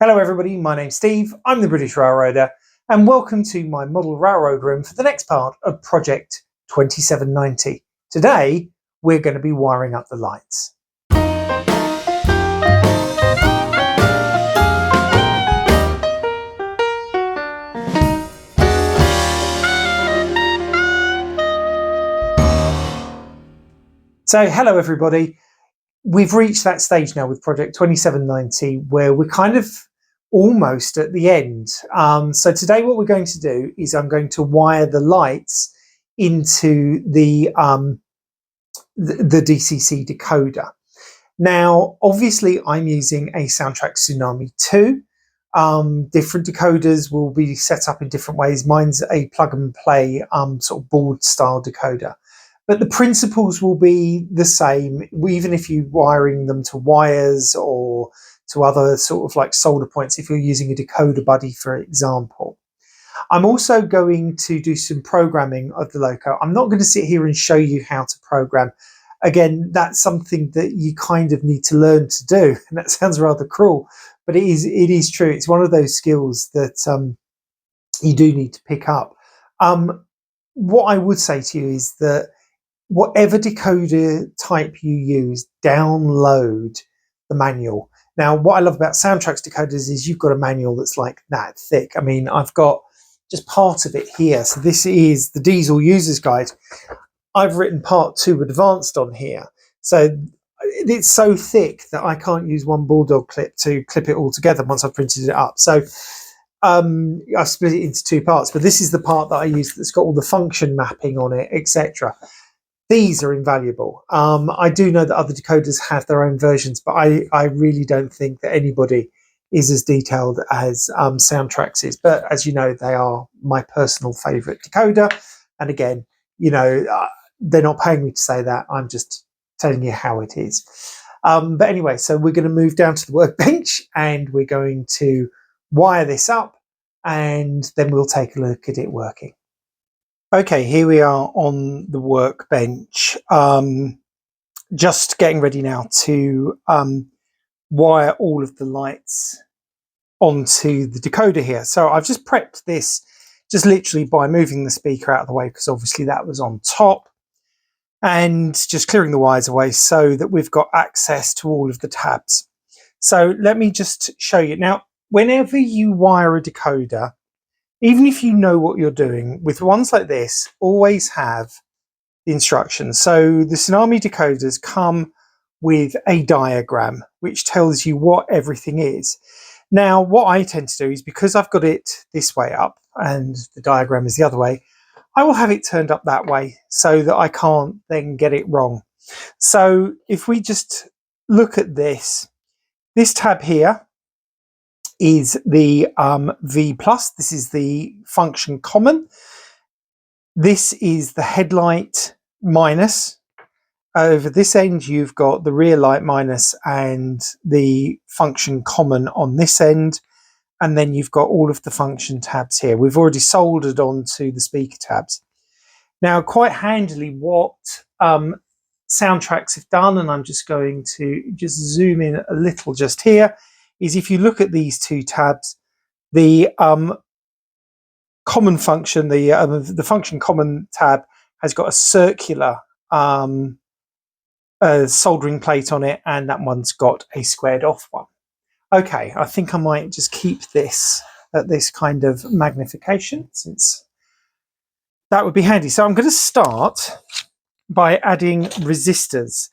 Hello everybody, my name's Steve, I'm the British Railroader, and welcome to my model railroad room for the next part of Project 2790. Today, we're going to be wiring up the lights. So hello everybody, we've reached that stage now with Project 2790 where we're kind of almost at the end. So today what we're going to do is I'm going to wire the lights into the DCC decoder. Now, obviously I'm using a Soundtrack Tsunami 2. Different decoders will be set up in different ways. Mine's a plug and play sort of board style decoder. But the principles will be the same, even if you're wiring them to wires or to other sort of like solder points, if you're using a decoder buddy, for example. I'm also going to do some programming of the loco. I'm not going to sit here and show you how to program. Again, that's something that you kind of need to learn to do. And that sounds rather cruel, but it is true. It's one of those skills that you do need to pick up. What I would say to you is that whatever decoder type you use, download the manual. Now, what I love about Soundtrack's decoders is you've got a manual that's like that thick. I mean, I've got just part of it here. So this is the Diesel User's Guide. I've written part 2 advanced on here. So it's so thick that I can't use one Bulldog clip to clip it all together once I've printed it up. So I've split it into 2 parts, but this is the part that I use that's got all the function mapping on it, etc. These are invaluable. I do know that other decoders have their own versions, but I really don't think that anybody is as detailed as Soundtrack's is. But as you know, they are my personal favourite decoder. And again, you know, they're not paying me to say that. I'm just telling you how it is. But anyway, so we're going to move down to the workbench and we're going to wire this up and then we'll take a look at it working. Okay, here we are on the workbench, just getting ready now to wire all of the lights onto the decoder here. So I've just prepped this just literally by moving the speaker out of the way because obviously that was on top, and just clearing the wires away so that we've got access to all of the tabs. So let me just show you. Now, whenever you wire a decoder, even if you know what you're doing, with ones like this, always have the instructions. So the Tsunami decoders come with a diagram which tells you what everything is. Now, what I tend to do is, because I've got it this way up and the diagram is the other way, I will have it turned up that way so that I can't then get it wrong. So if we just look at this tab here is the V+. This is the function common. This is the headlight minus. Over this end, you've got the rear light minus and the function common on this end. And then you've got all of the function tabs here. We've already soldered onto the speaker tabs. Now, quite handily, what Soundtracks have done, and I'm just going to just zoom in a little just here, is if you look at these 2 tabs, the common function, the function common tab has got a circular soldering plate on it, and that one's got a squared off one. Okay, I think I might just keep this at this kind of magnification, since that would be handy. So I'm going to start by adding resistors.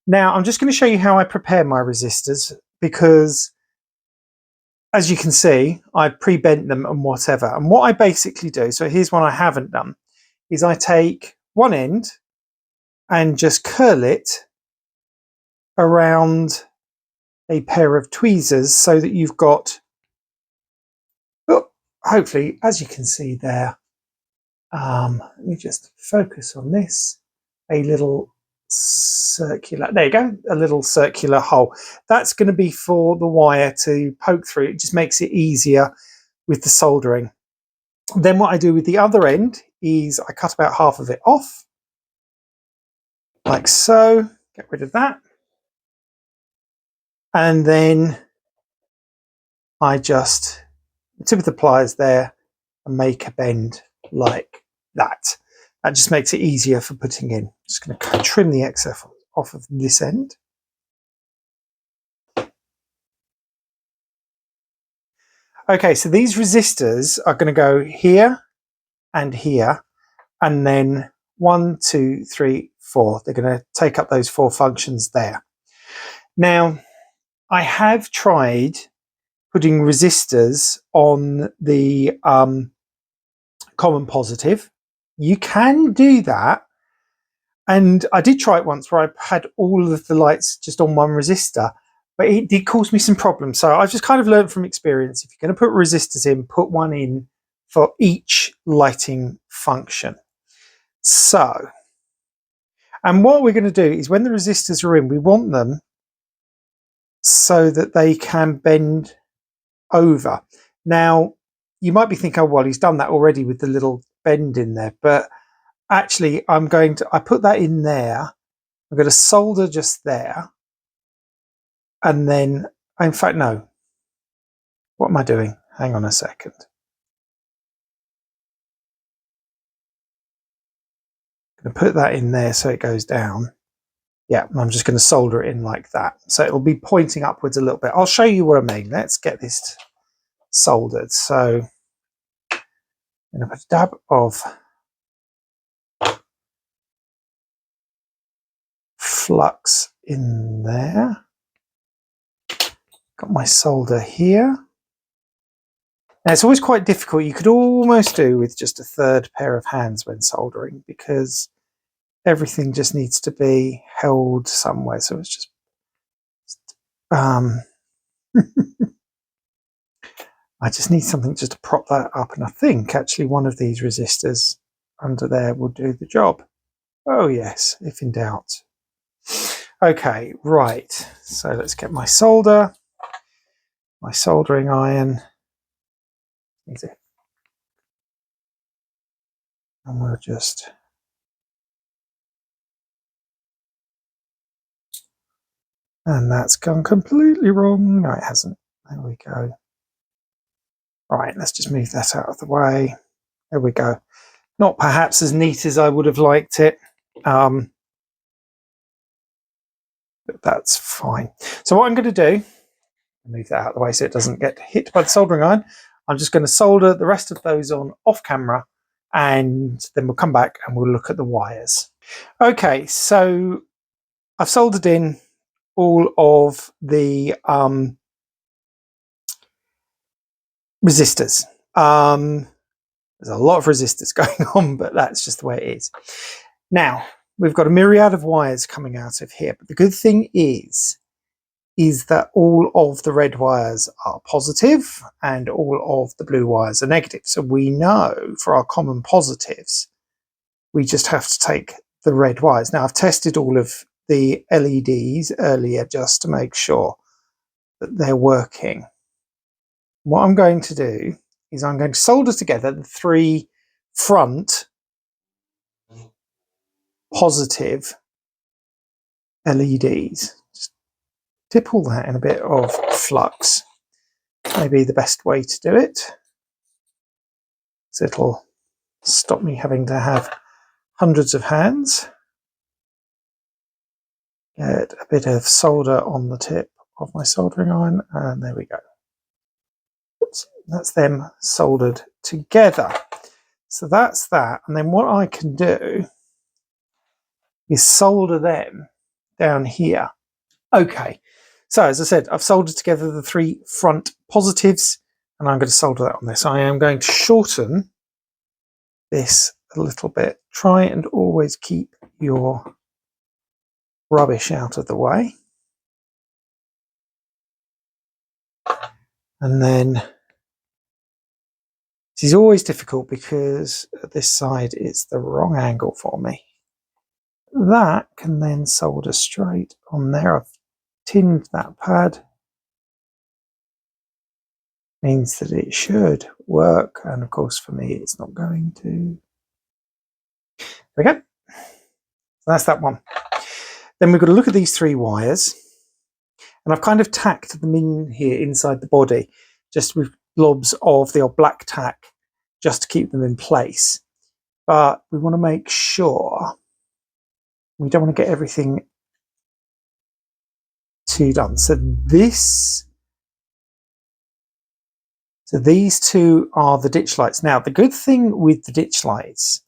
Now, I'm just going to show you how I prepare my resistors, because as you can see, I pre-bent them and whatever. And what I basically do, so here's one I haven't done, is I take one end and just curl it around a pair of tweezers so that you've got, hopefully, as you can see there, let me just focus on this, a little circular, there you go, a little circular hole. That's going to be for the wire to poke through. It just makes it easier with the soldering. Then what I do with the other end is I cut about half of it off, like so, get rid of that. And then I just tip of the pliers there and make a bend like that. That just makes it easier for putting in. Just going to trim the excess off of this end. Okay, so these resistors are going to go here and here, and then 1, 2, 3, 4. They're going to take up those 4 functions there. Now, I have tried putting resistors on the common positive. You can do that, and I did try it once where I had all of the lights just on one resistor, but it did cause me some problems. So I've just kind of learned from experience, if you're going to put resistors in, put one in for each lighting function. So, and what we're going to do is when the resistors are in, we want them so that they can bend over. Now, you might be thinking, oh, well, he's done that already with the little bend in there, but actually I put that in there. I'm going to solder just there. And then, in fact, no. What am I doing? Hang on a second. I'm going to put that in there so it goes down. Yeah, I'm just going to solder it in like that. So it'll be pointing upwards a little bit. I'll show you what I mean. Let's get this soldered. So I'm going to put a dab of flux in there. Got my solder here. Now it's always quite difficult. You could almost do with just a third pair of hands when soldering, because everything just needs to be held somewhere. So it's just I just need something just to prop that up, and I think actually one of these resistors under there will do the job. Oh yes, if in doubt. Okay, right, so let's get my solder, my soldering iron, and we'll just and that's gone completely wrong. No, it hasn't. There we go. Right, let's just move that out of the way. There we go. Not perhaps as neat as I would have liked it, but that's fine. So what I'm going to do, move that out of the way so it doesn't get hit by the soldering iron. I'm just going to solder the rest of those on off camera, and then we'll come back and we'll look at the wires. Okay, so I've soldered in all of the resistors. There's a lot of resistors going on, but that's just the way it is. Now, we've got a myriad of wires coming out of here, but the good thing is that all of the red wires are positive and all of the blue wires are negative. So we know for our common positives, we just have to take the red wires. Now, I've tested all of the LEDs earlier just to make sure that they're working. What I'm going to do is I'm going to solder together the 3 front positive LEDs. Just dip all that in a bit of flux. Maybe the best way to do it. So it'll stop me having to have hundreds of hands. Get a bit of solder on the tip of my soldering iron, and there we go. Oops, that's them soldered together. So that's that. And then what I can do is solder them down here. Okay, so as I said, I've soldered together the 3 front positives, and I'm going to solder that on this. I am going to shorten this a little bit. Try and always keep your rubbish out of the way. And then this is always difficult because at this side it's the wrong angle for me. That can then solder straight on there. I've tinned that pad. Means that it should work, and of course for me it's not going to. There we go. So that's that one. Then we've got to look at these 3 wires, and I've kind of tacked them in here inside the body. just with blobs of the old black tack just to keep them in place. But we want to make sure we don't want to get everything too done. So these two are the ditch lights. Now, the good thing with the ditch lights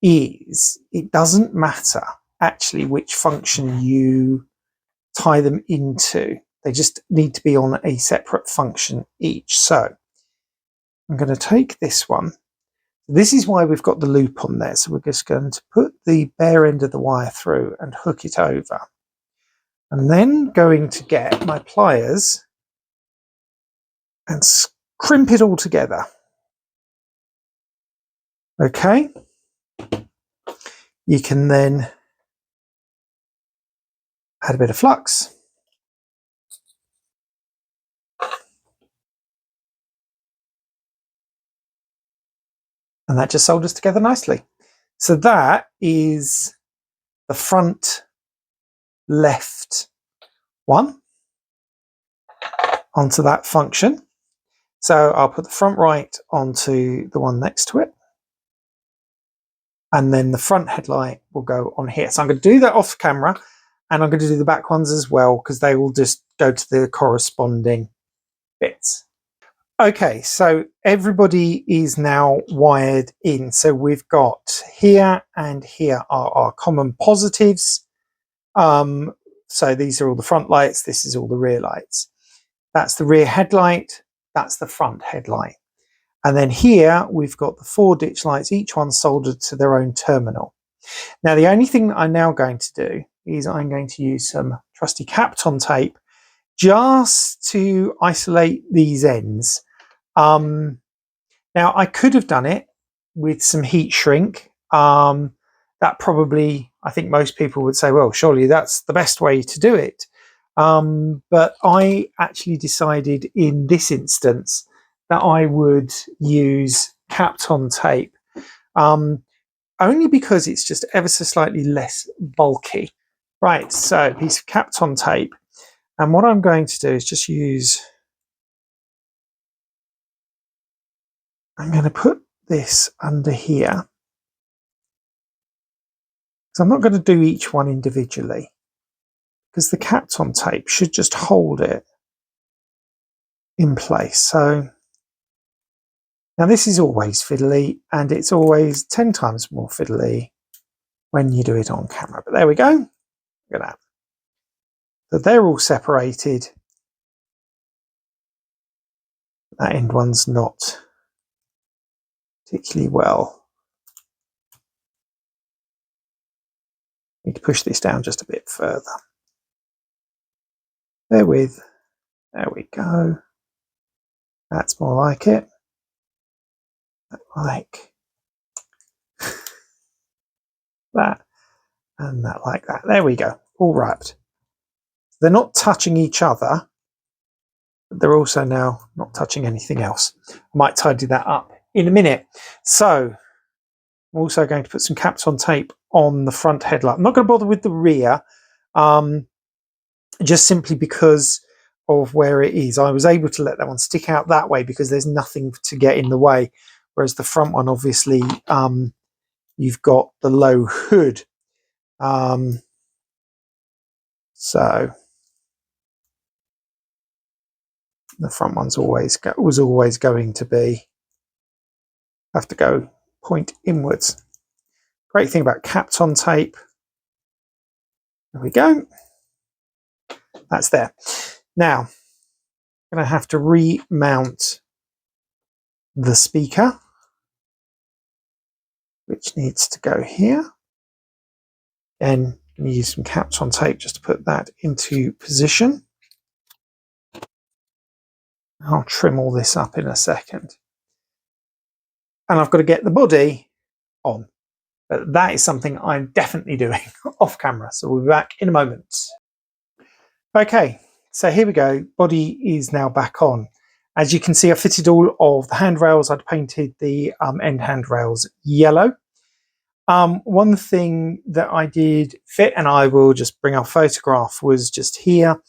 is it doesn't matter actually which function you tie them into. They just need to be on a separate function each. So I'm going to take this one. This is why we've got the loop on there. So we're just going to put the bare end of the wire through and hook it over. I'm then going to get my pliers and crimp it all together. Okay. You can then add a bit of flux. And that just solders together nicely. So that is the front left one onto that function. So I'll put the front right onto the one next to it. And then the front headlight will go on here. So I'm going to do that off camera, and I'm going to do the back ones as well, because they will just go to the corresponding bits. Okay, so everybody is now wired in. So we've got here and here are our common positives. So these are all the front lights. This is all the rear lights. That's the rear headlight. That's the front headlight. And then here we've got the 4 ditch lights, each one soldered to their own terminal. Now, the only thing that I'm now going to do is I'm going to use some trusty Kapton tape just to isolate these ends. Now, I could have done it with some heat shrink. That probably, I think most people would say, well, surely that's the best way to do it. But I actually decided in this instance that I would use Kapton tape, only because it's just ever so slightly less bulky. Right, so a piece of Kapton tape. And what I'm going to do is just I'm going to put this under here. So I'm not going to do each one individually, because the Kapton tape should just hold it in place. So now this is always fiddly, and it's always 10 times more fiddly when you do it on camera. But there we go. Look at that. So they're all separated. That end one's not particularly well. Need to push this down just a bit further. There we go. That's more like it. Like that, and that like that. There we go. All wrapped. They're not touching each other, but they're also now not touching anything else. I might tidy that up in a minute. So I'm also going to put some Kapton tape on the front headlight. I'm not going to bother with the rear, just simply because of where it is. I was able to let that one stick out that way because there's nothing to get in the way, whereas the front one, obviously, you've got the low hood. So the front one's was always going to have to go point inwards. Great thing about Kapton tape. There we go. That's there. Now, I'm going to have to remount the speaker, which needs to go here. And I'm going to use some Kapton tape just to put that into position. I'll trim all this up in a second. And I've got to get the body on. But that is something I'm definitely doing off camera. So we'll be back in a moment. Okay, so here we go. Body is now back on. As you can see, I fitted all of the handrails. I'd painted the end handrails yellow. One thing that I did fit, and I will just bring our photograph, was just here.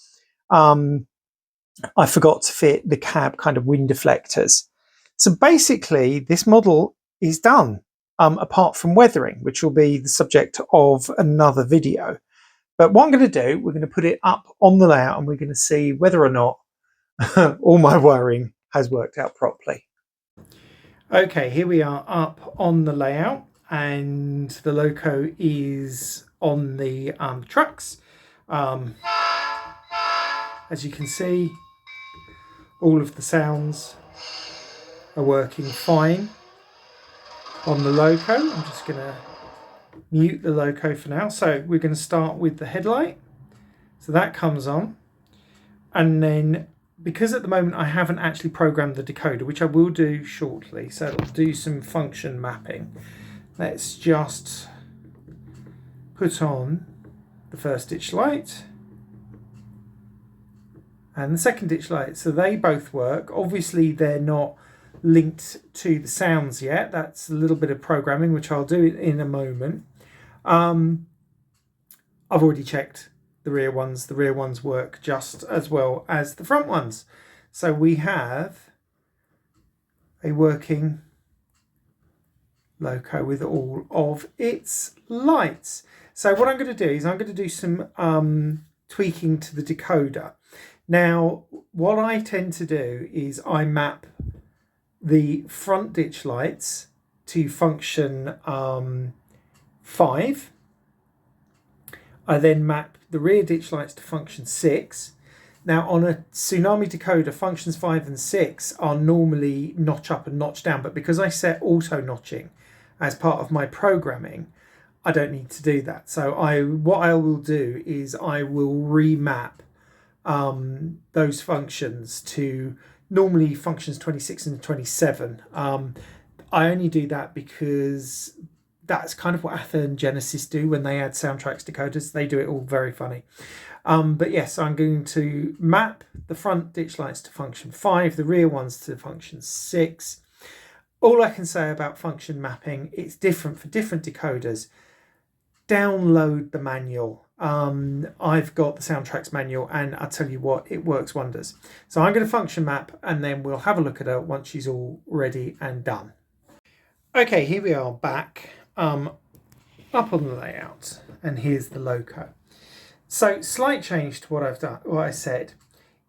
I forgot to fit the cab kind of wind deflectors. So basically this model is done, apart from weathering, which will be the subject of another video. But what I'm going to do, we're going to put it up on the layout and we're going to see whether or not all my wiring has worked out properly. Okay, here we are up on the layout and the loco is on the trucks. As you can see, all of the sounds are working fine on the loco. I'm just going to mute the loco for now. So we're going to start with the headlight. So that comes on. And then, because at the moment I haven't actually programmed the decoder, which I will do shortly, so it'll do some function mapping. Let's just put on the first ditch light and the second ditch light. So they both work. Obviously they're not linked to the sounds yet. That's a little bit of programming, which I'll do in a moment. I've already checked the rear ones. The rear ones work just as well as the front ones. So we have a working loco with all of its lights. So what I'm going to do is I'm going to do some tweaking to the decoder. Now, what I tend to do is I map the front ditch lights to function 5. I then map the rear ditch lights to function 6. Now on a Tsunami decoder, functions 5 and 6 are normally notch up and notch down, but because I set auto notching as part of my programming, I don't need to do that. So what I will do is I will remap those functions to normally functions 26 and 27. I only do that because that's kind of what Ather and Genesis do when they add soundtracks decoders. They do it all very funny. But yes, I'm going to map the front ditch lights to function 5, the rear ones to function 6. All I can say about function mapping, it's different for different decoders. Download the manual. I've got the soundtracks manual and I'll tell you what, it works wonders. So I'm going to function map and then we'll have a look at her once she's all ready and done. Okay, here we are back up on the layout and here's the loco. So slight change to what I've done, what I said,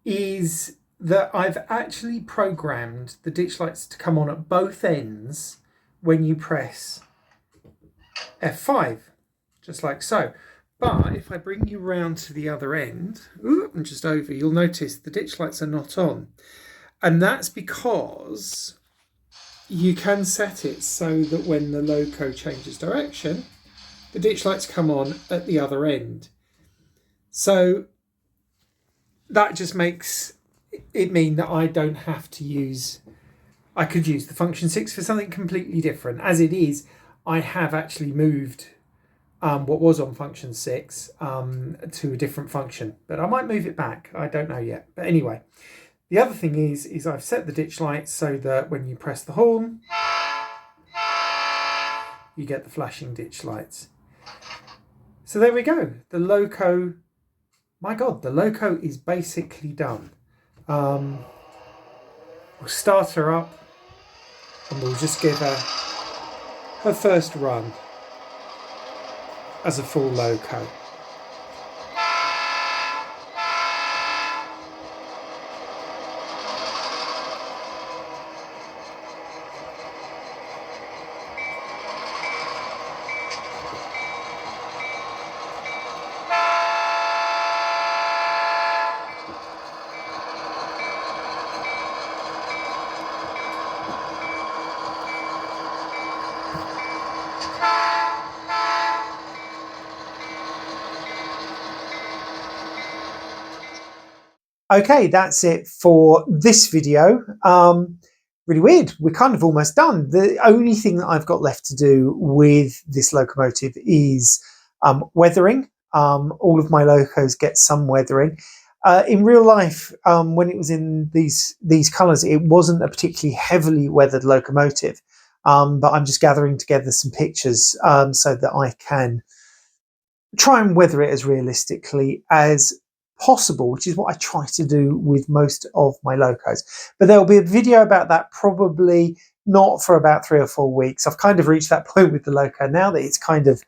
is that I've actually programmed the ditch lights to come on at both ends when you press F5, just like so. But if I bring you round to the other end, and just over, you'll notice the ditch lights are not on. And that's because you can set it so that when the loco changes direction, the ditch lights come on at the other end. So that just makes it mean that I don't have to use, I could use the function 6 for something completely different. As it is, I have actually moved what was on function 6 to a different function, but I might move it back. I don't know yet. But anyway, the other thing is I've set the ditch lights so that when you press the horn, you get the flashing ditch lights. So there we go. The loco, my God, the loco is basically done. We'll start her up and we'll just give her her first run as a full loco. Okay, that's it for this video. Really weird, we're kind of almost done. The only thing that I've got left to do with this locomotive is weathering. All of my locos get some weathering. In real life, when it was in these colours, it wasn't a particularly heavily weathered locomotive, but I'm just gathering together some pictures so that I can try and weather it as realistically as possible, which is what I try to do with most of my locos. But there will be a video about that probably not for about 3 or 4 weeks. I've kind of reached that point with the loco now that it's kind of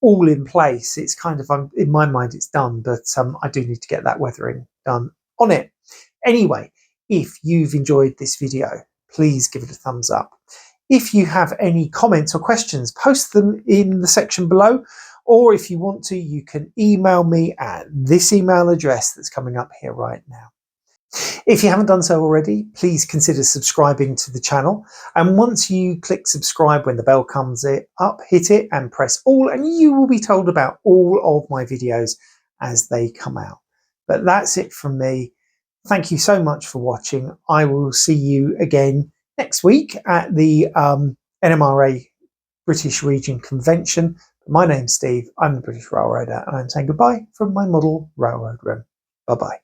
all in place. It's kind of, in my mind, it's done, but I do need to get that weathering done on it. Anyway, if you've enjoyed this video, please give it a thumbs up. If you have any comments or questions, post them in the section below, or if you want to, you can email me at this email address that's coming up here right now. If you haven't done so already, please consider subscribing to the channel. And once you click subscribe, when the bell comes up, hit it and press all, and you will be told about all of my videos as they come out. But that's it from me. Thank you so much for watching. I will see you again next week at the NMRA British Region Convention. My name's Steve, I'm the British Railroader, and I'm saying goodbye from my model railroad room. Bye-bye.